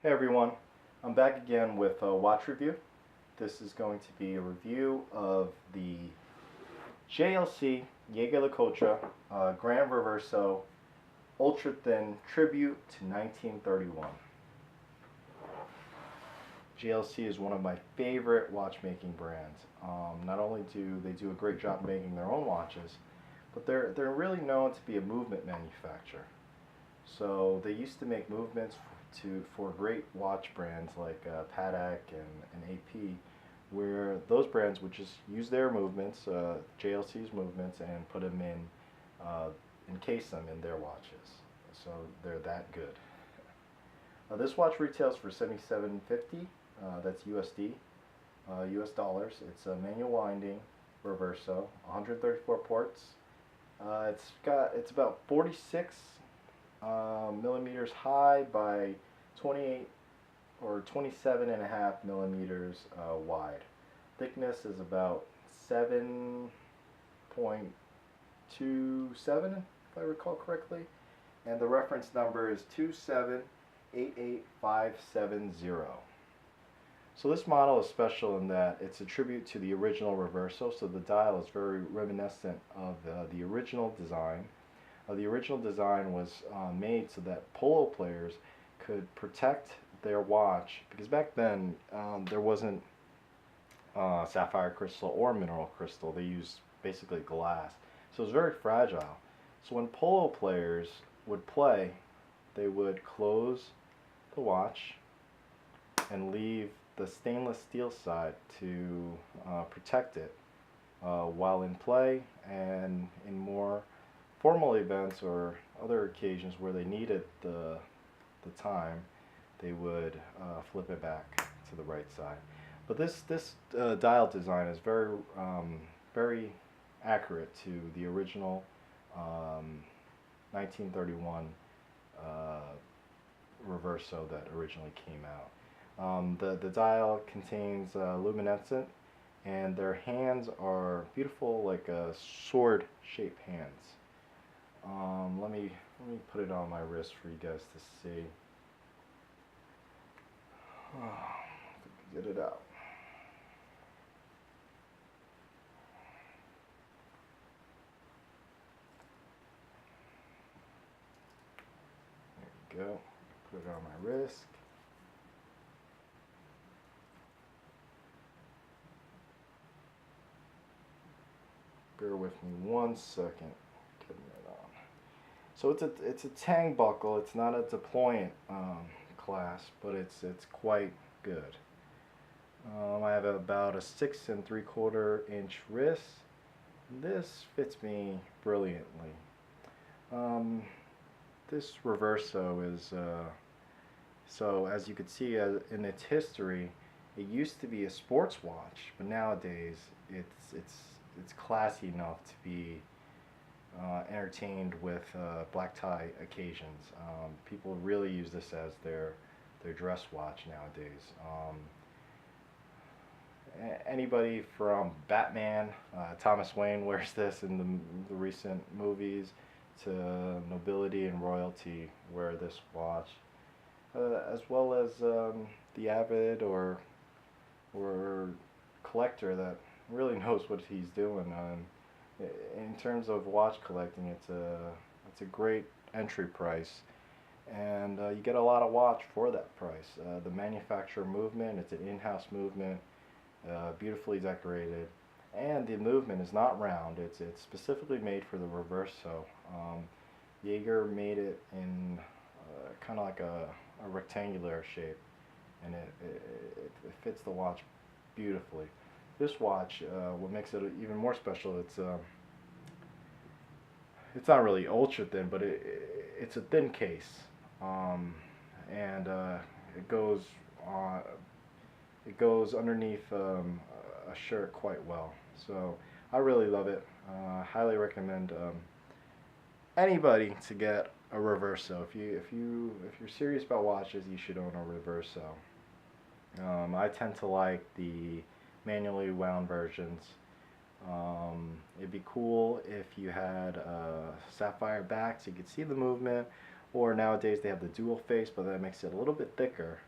Hey everyone, I'm back again with a watch review. This is going to be a review of the JLC Jaeger LeCoultre Grande Reverso Ultra Thin Tribute to 1931. JLC is one of my favorite watchmaking brands. Not only do they do a great job making their own watches, but they're really known to be a movement manufacturer. So they used to make movements for great watch brands like Patek and AP, where those brands would just use their movements, JLC's movements, and put them encase them in their watches. So they're that good. This watch retails for $77.50. That's USD, US dollars. It's a manual winding Reverso, 134 ports. It's about 46 millimeters high by 28 or 27.5 millimeters wide. Thickness is about 7.27, if I recall correctly, and the reference number is 2788570. So this model is special in that it's a tribute to the original Reverso, so the dial is very reminiscent of the original design. The original design was made so that polo players could protect their watch, because back then there wasn't sapphire crystal or mineral crystal. They used basically glass, so it was very fragile. So when polo players would play, they would close the watch and leave the stainless steel side to protect it while in play, and in more formal events or other occasions where they needed the time, they would flip it back to the right side. But this dial design is very accurate to the original 1931 Reverso that originally came out. The dial contains luminescent, and their hands are beautiful, like sword-shaped hands. Let me put it on my wrist for you guys to see. Get it out. There we go. Put it on my wrist. Bear with me 1 second. Getting it on. So it's a tang buckle. It's not a deployant clasp, but it's quite good. I have about a 6 3/4 inch wrist. This fits me brilliantly. This Reverso is so, as you can see in its history, it used to be a sports watch, but nowadays it's classy enough to be entertained with black tie occasions. People really use this as their dress watch nowadays. Anybody from Batman, Thomas Wayne wears this in the recent movies, to nobility and royalty wear this watch, as well as the avid or collector that really knows what he's doing. In terms of watch collecting, it's a great entry price, and you get a lot of watch for that price. The manufacturer movement, it's an in-house movement, beautifully decorated, and the movement is not round. It's specifically made for the Reverso. Jaeger made it in kind of like a rectangular shape, and it fits the watch beautifully. This watch, what makes it even more special, it's not really ultra thin, but it's a thin case, and it goes underneath a shirt quite well. So I really love it. Highly recommend anybody to get a Reverso. If you're serious about watches, you should own a Reverso. I tend to like the manually wound versions. It'd be cool if you had sapphire back so you could see the movement, or nowadays they have the dual face, but that makes it a little bit thicker,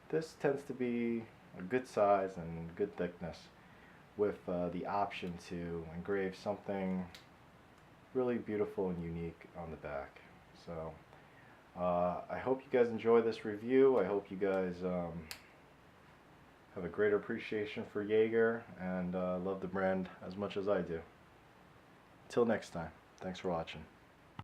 This tends to be a good size and good thickness, with the option to engrave something really beautiful and unique on the back. So I hope you guys enjoy this review. I hope you guys have a greater appreciation for Jaeger and love the brand as much as I do. Till next time, thanks for watching.